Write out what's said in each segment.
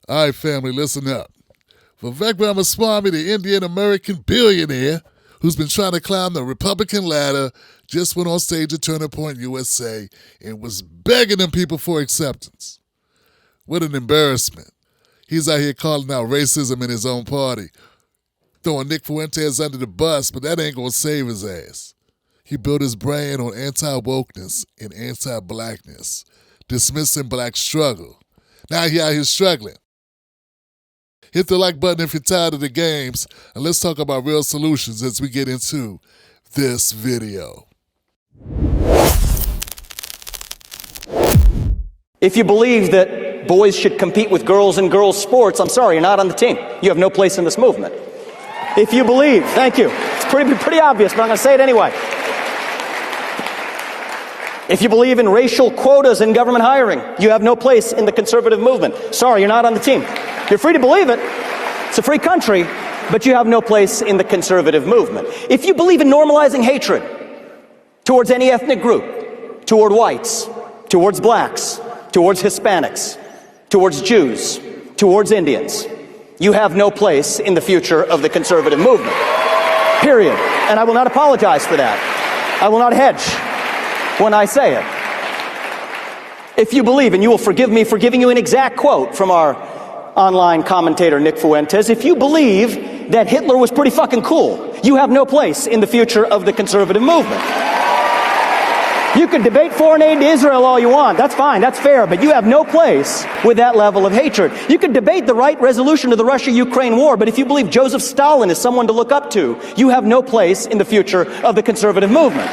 All right, family, listen up. Vivek Ramaswamy, the Indian-American billionaire who's been trying to climb the Republican ladder, just went on stage at Turning Point USA and was begging them people for acceptance. What an embarrassment. He's out here calling out racism in his own party, throwing Nick Fuentes under the bus, but that ain't gonna save his ass. He built his brand on anti-wokeness and anti-blackness, dismissing black struggle. Now he out here struggling. Hit the like button if you're tired of the games, and let's talk about real solutions as we get into this video. If you believe that boys should compete with girls in girls' sports, I'm sorry, you're not on the team. You have no place in this movement. If you believe, thank you. It's pretty obvious, but I'm going to say it anyway. If you believe in racial quotas in government hiring, you have no place in the conservative movement. Sorry, you're not on the team. You're free to believe it. It's a free country, but you have no place in the conservative movement. If you believe in normalizing hatred towards any ethnic group, toward whites, towards blacks, towards Hispanics, towards Jews, towards Indians, you have no place in the future of the conservative movement. Period. And I will not apologize for that. I will not hedge when I say it. If you believe, and you will forgive me for giving you an exact quote from our online commentator Nick Fuentes, if you believe that Hitler was pretty fucking cool, you have no place in the future of the conservative movement. You can debate foreign aid to Israel all you want. That's fine. That's fair. But you have no place with that level of hatred. You can debate the right resolution to the Russia-Ukraine war, but if you believe Joseph Stalin is someone to look up to, you have no place in the future of the conservative movement.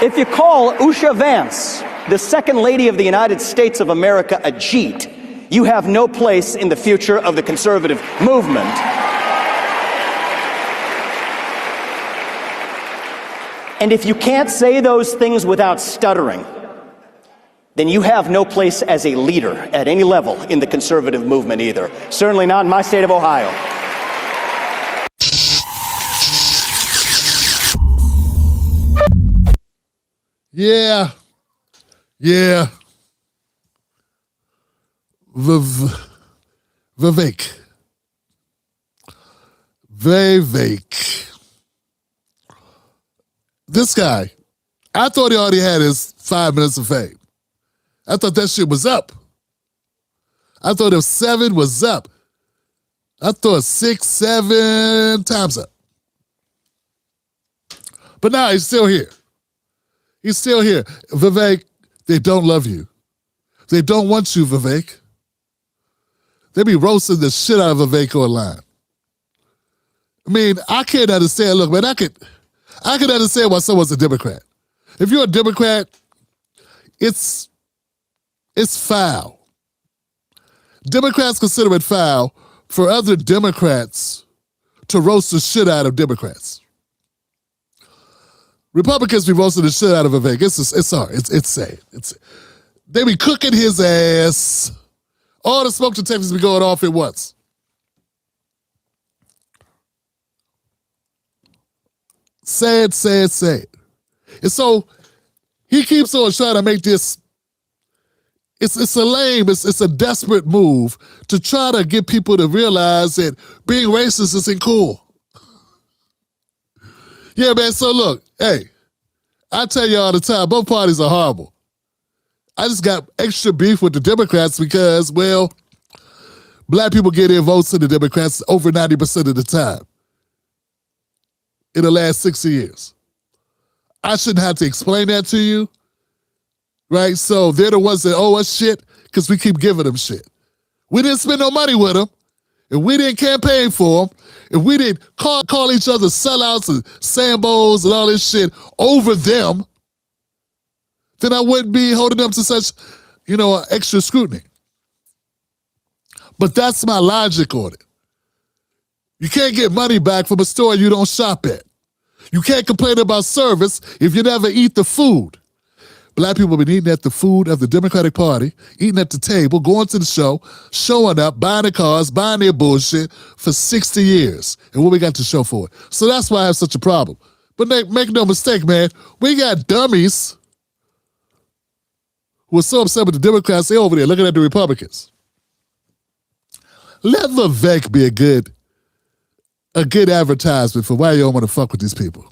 If you call Usha Vance, the second lady of the United States of America, a Jeet, you have no place in the future of the conservative movement. And if you can't say those things without stuttering, then you have no place as a leader at any level in the conservative movement either. Certainly not in my state of Ohio. Yeah. Vivek. This guy, I thought he already had his 5 minutes of fame. I thought that shit was up. I thought if 7 was up. I thought 6, 7 times up. But now he's still here. He's still here. Vivek, they don't love you. They don't want you, Vivek. They be roasting the shit out of Vivek online. I mean, I can't understand. Look, man, I can understand why someone's a Democrat. If you're a Democrat, it's foul. Democrats consider it foul for other Democrats to roast the shit out of Democrats. Republicans be roasting the shit out of Vivek. It's sorry. It's sad. They be cooking his ass. All the smoke detectors be going off at once. Sad. And so he keeps on trying to make this. It's a lame, it's a desperate move to try to get people to realize that being racist isn't cool. Yeah, man, so look, hey, I tell you all the time, both parties are horrible. I just got extra beef with the Democrats because, well, black people get their votes in the Democrats over 90% of the time in the last 60 years. I shouldn't have to explain that to you, right? So they're the ones that owe us shit because we keep giving them shit. We didn't spend no money with them, and we didn't campaign for them, and we didn't call each other sellouts and Sambos and all this shit over them, then I wouldn't be holding them to such, extra scrutiny. But that's my logic on it. You can't get money back from a store you don't shop at. You can't complain about service if you never eat the food. Black people have been eating at the food of the Democratic Party, eating at the table, going to the show, showing up, buying the cars, buying their bullshit for 60 years. And what we got to show for it. So that's why I have such a problem. But make no mistake, man, we got dummies who are so upset with the Democrats, they're over there looking at the Republicans. Let Vivek be a good advertisement for why you don't want to fuck with these people.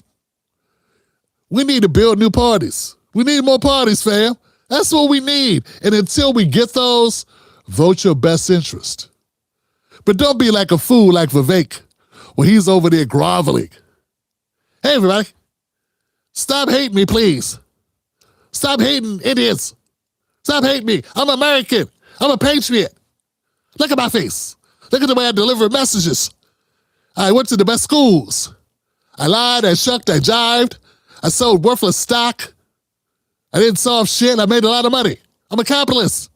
We need to build new parties. We need more parties, fam. That's what we need. And until we get those, vote your best interest. But don't be like a fool like Vivek, where he's over there groveling. Hey, everybody, stop hating me, please. Stop hating Indians. Stop hating me. I'm American. I'm a patriot. Look at my face. Look at the way I deliver messages. I went to the best schools. I lied, I shucked, I jived. I sold worthless stock. I didn't solve shit. I made a lot of money. I'm a capitalist.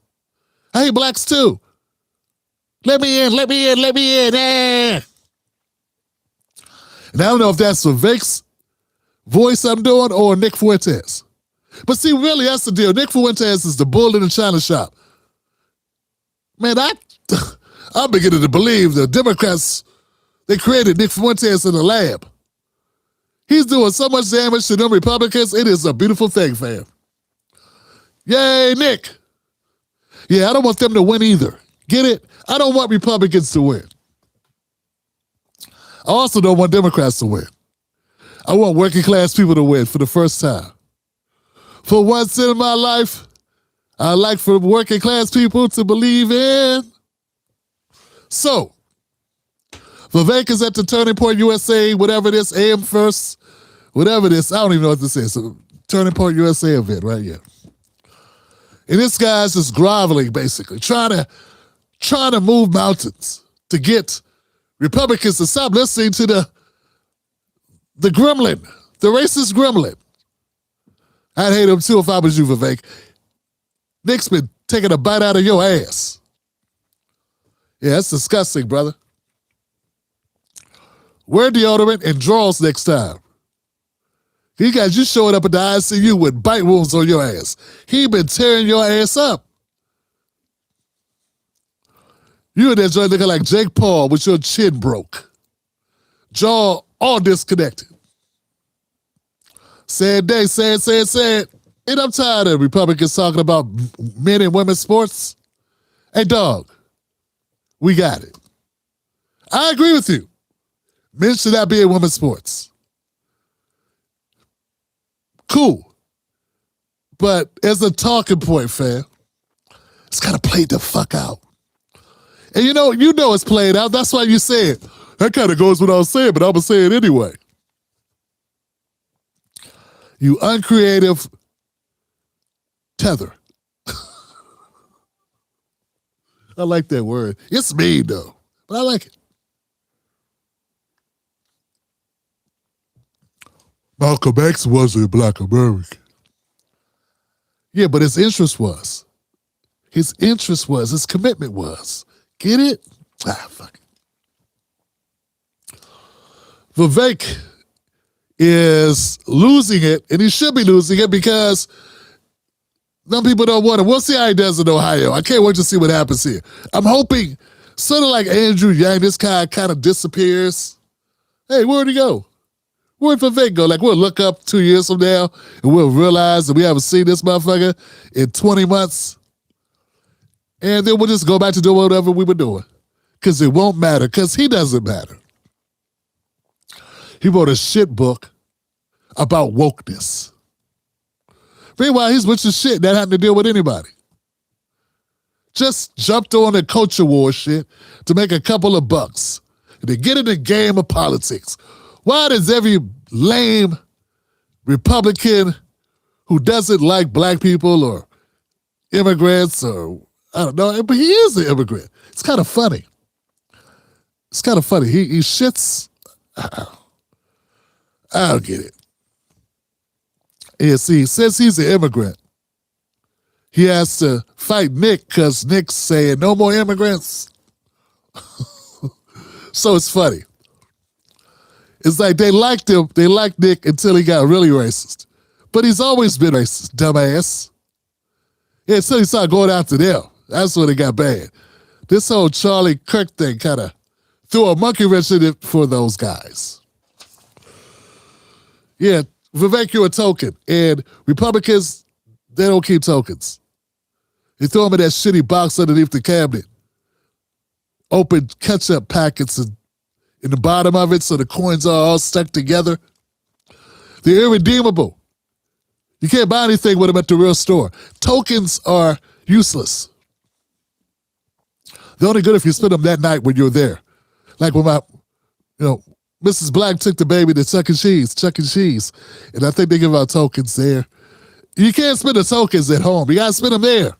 I hate blacks too. Let me in, let me in, let me in. And I don't know if that's Vivek's voice I'm doing or Nick Fuentes. But see, really, that's the deal. Nick Fuentes is the bull in the china shop. Man, I'm beginning to believe the Democrats, they created Nick Fuentes in the lab. He's doing so much damage to them Republicans. It is a beautiful thing, fam. Yay, Nick. Yeah, I don't want them to win either. Get it? I don't want Republicans to win. I also don't want Democrats to win. I want working class people to win for the first time. For once in my life, I like for working class people to believe in. So, Vivek is at the Turning Point USA, whatever it is, AM First, whatever it is. I don't even know what this is. So, Turning Point USA event right here. And this guy's just groveling, basically, trying to move mountains to get Republicans to stop listening to the gremlin, the racist gremlin. I'd hate him too if I was you, Vivek. Nick's been taking a bite out of your ass. Yeah, that's disgusting, brother. Wear deodorant and drawers next time. He got you showing up at the ICU with bite wounds on your ass. He been tearing your ass up. You in there joint looking like Jake Paul with your chin broke. Jaw all disconnected. Sad day, sad. And I'm tired of Republicans talking about men and women's sports. Hey, dog, we got it. I agree with you. Men should not be in women's sports. Cool. But as a talking point, fam, it's kind of played the fuck out. And you know it's played out. That's why you say it. That kind of goes without saying, but I'm going to say it anyway. You uncreative tether. I like that word. It's mean, though, but I like it. Malcolm X wasn't Black American. Yeah, but his interest was. His commitment was. Get it? Fuck it. Vivek is losing it, and he should be losing it because some people don't want it. We'll see how he does in Ohio. I can't wait to see what happens here. I'm hoping, sort of like Andrew Yang, this guy kind of disappears. Hey, where'd he go? Where'd Vivek go? Like, we'll look up 2 years from now, and we'll realize that we haven't seen this motherfucker in 20 months. And then we'll just go back to doing whatever we were doing. Because it won't matter, because he doesn't matter. He wrote a shit book about wokeness. Meanwhile, he's with your shit, not having to deal with anybody. Just jumped on the culture war shit to make a couple of bucks. And to get in the game of politics. Why does every lame Republican who doesn't like black people or immigrants or, I don't know, but he is an immigrant. It's kind of funny. It's kind of funny. He shits. I don't get it. Yeah, see, since he's an immigrant, he has to fight Nick because Nick's saying no more immigrants. So it's funny. It's like they liked him, they liked Nick until he got really racist. But he's always been racist, dumbass. Yeah, until he started going after them. That's when it got bad. This whole Charlie Kirk thing kind of threw a monkey wrench in it for those guys. Yeah, Vivek, you're a token. And Republicans, they don't keep tokens. They throw them in that shitty box underneath the cabinet. open ketchup packets in the bottom of it so the coins are all stuck together. They're irredeemable. You can't buy anything with them at the real store. Tokens are useless. They're only good if you spend them that night when you're there. Like when Mrs. Black took the baby to Chuck E. Cheese, and I think they give out tokens there. You can't spend the tokens at home. You got to spend them there.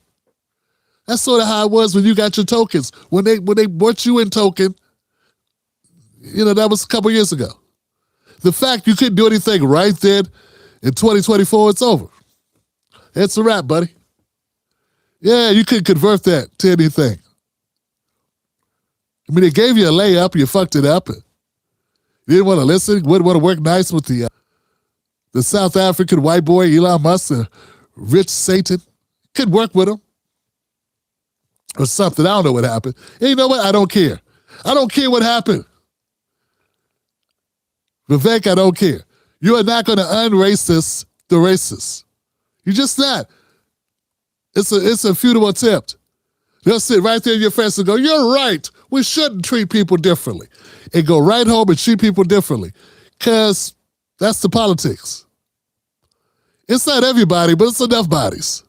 That's sort of how it was when you got your tokens. When they brought you in token, that was a couple years ago. The fact you couldn't do anything right then in 2024, it's over. It's a wrap, buddy. Yeah, you couldn't convert that to anything. I mean, they gave you a layup, you fucked it up. You didn't want to listen, wouldn't want to work nice with the South African white boy, Elon Musk, the rich Satan. Couldn't work with him. Or something, I don't know what happened. And you know what? I don't care. I don't care what happened. Vivek, I don't care. You are not going to un-racist the racists. You're just not. It's a futile attempt. They'll sit right there in your face and go, you're right. We shouldn't treat people differently. And go right home and treat people differently. Because that's the politics. It's not everybody, but it's enough bodies.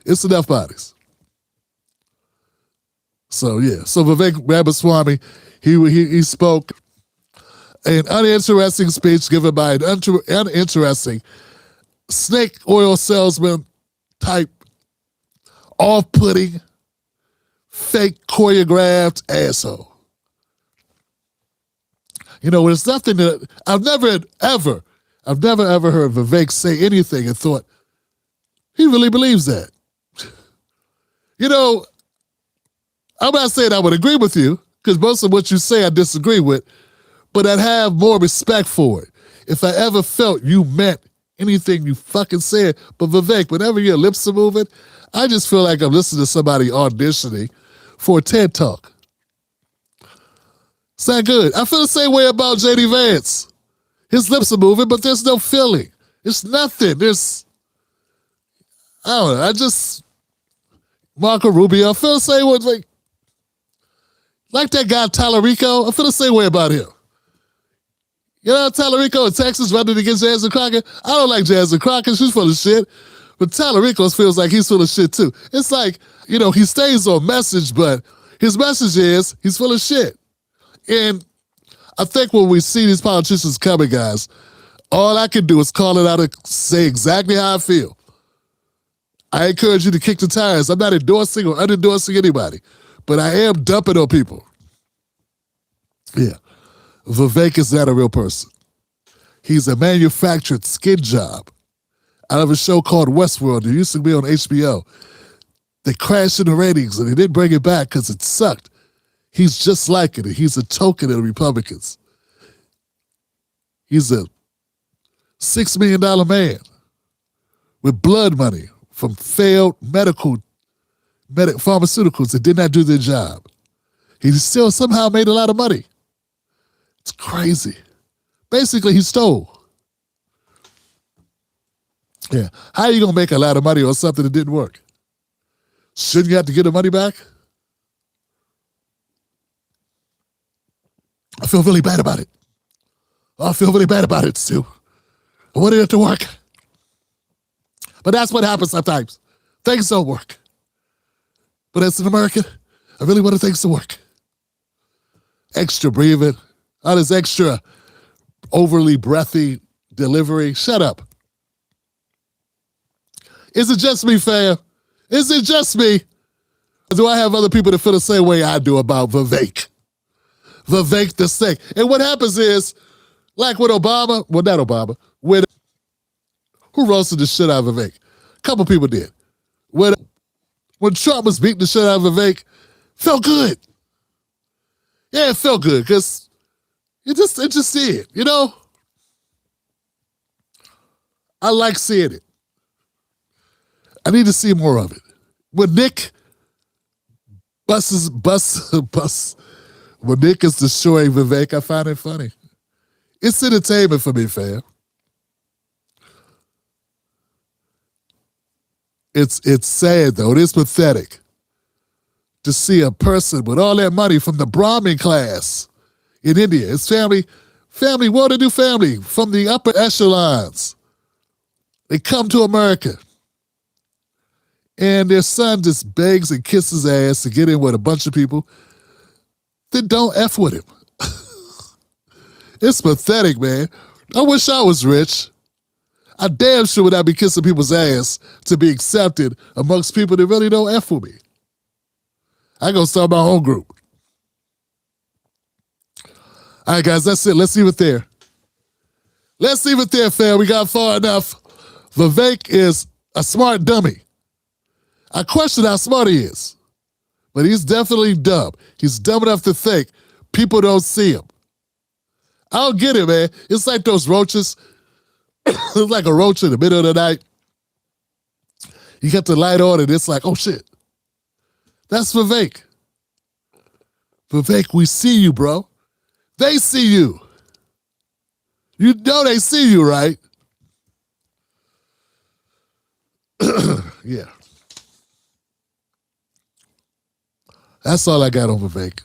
It's enough bodies. So, yeah. So Vivek Ramaswamy, he spoke an uninteresting speech given by an uninteresting snake oil salesman type, off-putting, fake choreographed asshole. It's nothing that I've never ever heard Vivek say anything and thought, he really believes that. I'm not saying I would agree with you, because most of what you say I disagree with, but I'd have more respect for it if I ever felt you meant anything you fucking said. But Vivek, whenever your lips are moving, I just feel like I'm listening to somebody auditioning for a TED Talk. It's not good. I feel the same way about J.D. Vance. His lips are moving, but there's no feeling. It's nothing. I don't know. Marco Rubio, I feel the same way. Like that guy Tallarico, I feel the same way about him. Tallarico in Texas running against Jasmine Crockett. I don't like Jasmine Crockett. She's full of shit. But Tallarico feels like he's full of shit too. It's like, he stays on message, but his message is he's full of shit. And I think when we see these politicians coming, guys, all I can do is call it out and say exactly how I feel. I encourage you to kick the tires. I'm not endorsing or unendorsing anybody, but I am dumping on people. Yeah. Vivek is not a real person. He's a manufactured skin job out of a show called Westworld. It used to be on HBO. They crashed in the ratings and they didn't bring it back because it sucked. He's just like it. He's a token of the Republicans. He's a $6 million man with blood money from failed pharmaceuticals that did not do their job. He still somehow made a lot of money. It's crazy. Basically, he stole. Yeah. How are you going to make a lot of money on something that didn't work? Shouldn't you have to get the money back? I feel really bad about it. I feel really bad about it, Stu. I wanted it to work. But that's what happens sometimes. Things don't work. But as an American, I really wanted things to work. Extra breathing. All this extra overly breathy delivery. Shut up. Is it just me, fam? Is it just me? Or do I have other people that feel the same way I do about Vivek? Vivek the snake. And what happens is, like with Obama, well, not Obama, who roasted the shit out of Vivek? A couple people did. When Trump was beating the shit out of Vivek, felt good. Yeah, it felt good because it just did, I like seeing it. I need to see more of it. When Nick when Nick is destroying Vivek, I find it funny. It's entertainment for me, fam. It's sad though. It is pathetic to see a person with all that money from the Brahmin class in India. His family, well-to-do family from the upper echelons. They come to America. And their son just begs and kisses ass to get in with a bunch of people that don't F with him. It's pathetic, man. I wish I was rich. I damn sure would not be kissing people's ass to be accepted amongst people that really don't F with me. I go start my own group. All right, guys, that's it. Let's leave it there. Let's leave it there, fam. We got far enough. Vivek is a smart dummy. I question how smart he is, but he's definitely dumb. He's dumb enough to think people don't see him. I don't get it, man. It's like those roaches. It's like a roach in the middle of the night. You got the light on and it's like, oh shit. That's Vivek. Vivek, we see you, bro. They see you. You know they see you, right? Yeah. That's all I got on Vivek.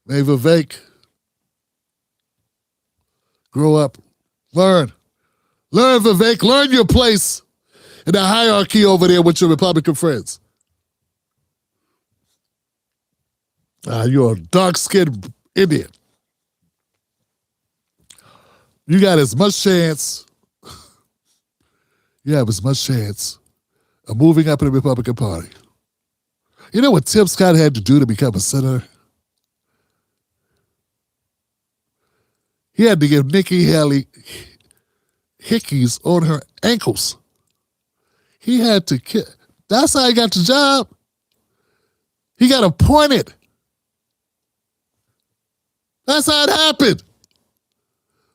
May Vivek grow up. Learn. Learn, Vivek. Learn your place in the hierarchy over there with your Republican friends. You're a dark-skinned Indian. You got as much chance, you have as much chance of moving up in the Republican Party. You know what Tim Scott had to do to become a senator? He had to give Nikki Haley hickeys on her ankles. He had to kill. That's how he got the job. He got appointed. That's how it happened.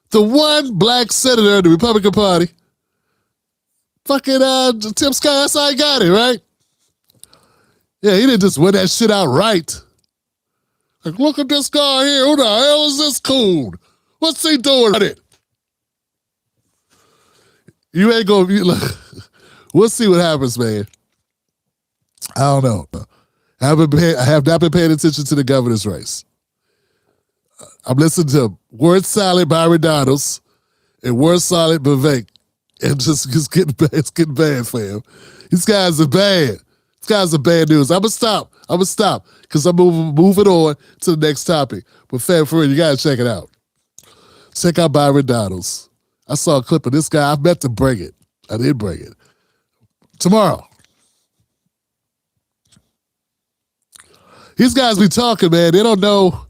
The one black senator of the Republican Party, fucking Tim Scott, that's how he got it, right? Yeah, he didn't just win that shit outright. Like, look at this guy here. Who the hell is this coon? What's he doing with it? You ain't gonna be like, we'll see what happens, man. I don't know. I have not been paying attention to the governor's race. I'm listening to Word Solid Byron Donalds and Word Solid Vivek. And it's getting bad. It's getting bad for him. These guys are bad. These guys are bad news. I'm going to stop because I'm moving on to the next topic. But fam, for real, you got to check it out. Check out Byron Donalds. I saw a clip of this guy. I meant to bring it. I did bring it. Tomorrow. These guys be talking, man. They don't know.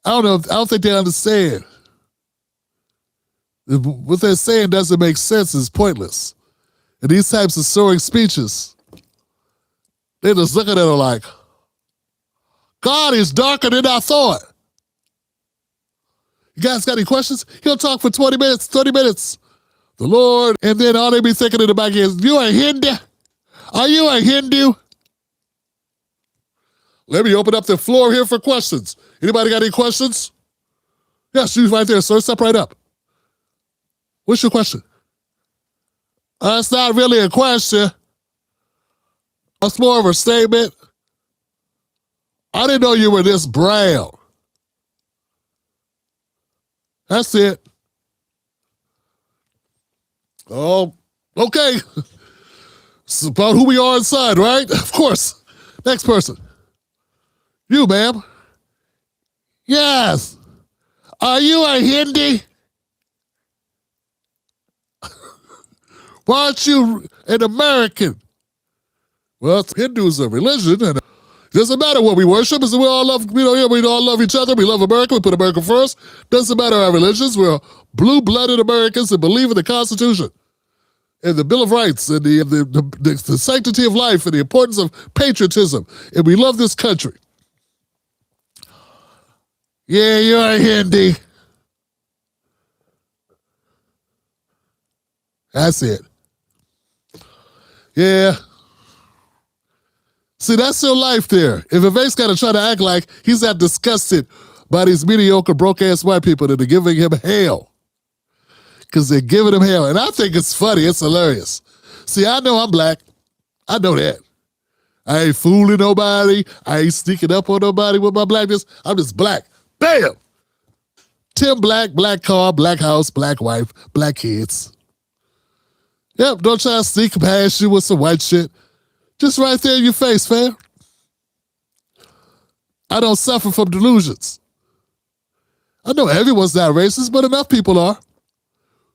I don't think they understand. What they're saying doesn't make sense. It's pointless. And these types of soaring speeches, they're just looking at it like, God is darker than I thought. You guys got any questions? He'll talk for 20 minutes, 30 minutes. The Lord, and then all they be thinking in the back is, you a Hindu? Are you a Hindu? Let me open up the floor here for questions. Anybody got any questions? Yes, you right there, sir. Step right up. What's your question? It's not really a question. It's more of a statement. I didn't know you were this brown. That's it. Oh, okay. It's about who we are inside, right? Of course. Next person. You, ma'am. Yes. Are you a Hindi? Why aren't you an American? Well, Hindu is a religion, and it doesn't matter what we worship. We all love, we all love each other. We love America. We put America first. Doesn't matter our religions. We're blue-blooded Americans that believe in the Constitution and the Bill of Rights and the sanctity of life and the importance of patriotism. And we love this country. Yeah, you're a Hindi. That's it. Yeah. See, that's your life there. If Vivek's got to try to act like he's not disgusted by these mediocre, broke-ass white people that are giving him hell. Because they're giving him hell. And I think it's funny. It's hilarious. See, I know I'm black. I know that. I ain't fooling nobody. I ain't sneaking up on nobody with my blackness. I'm just black. Bam! Tim Black, black car, black house, black wife, black kids. Yep, don't try to sneak past you with some white shit. Just right there in your face, fam. I don't suffer from delusions. I know everyone's not racist, but enough people are.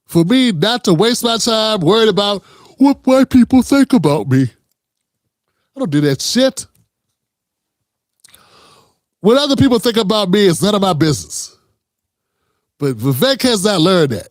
For me not to waste my time worried about what white people think about me. I don't do that shit. What other people think about me is none of my business. But Vivek has not learned that.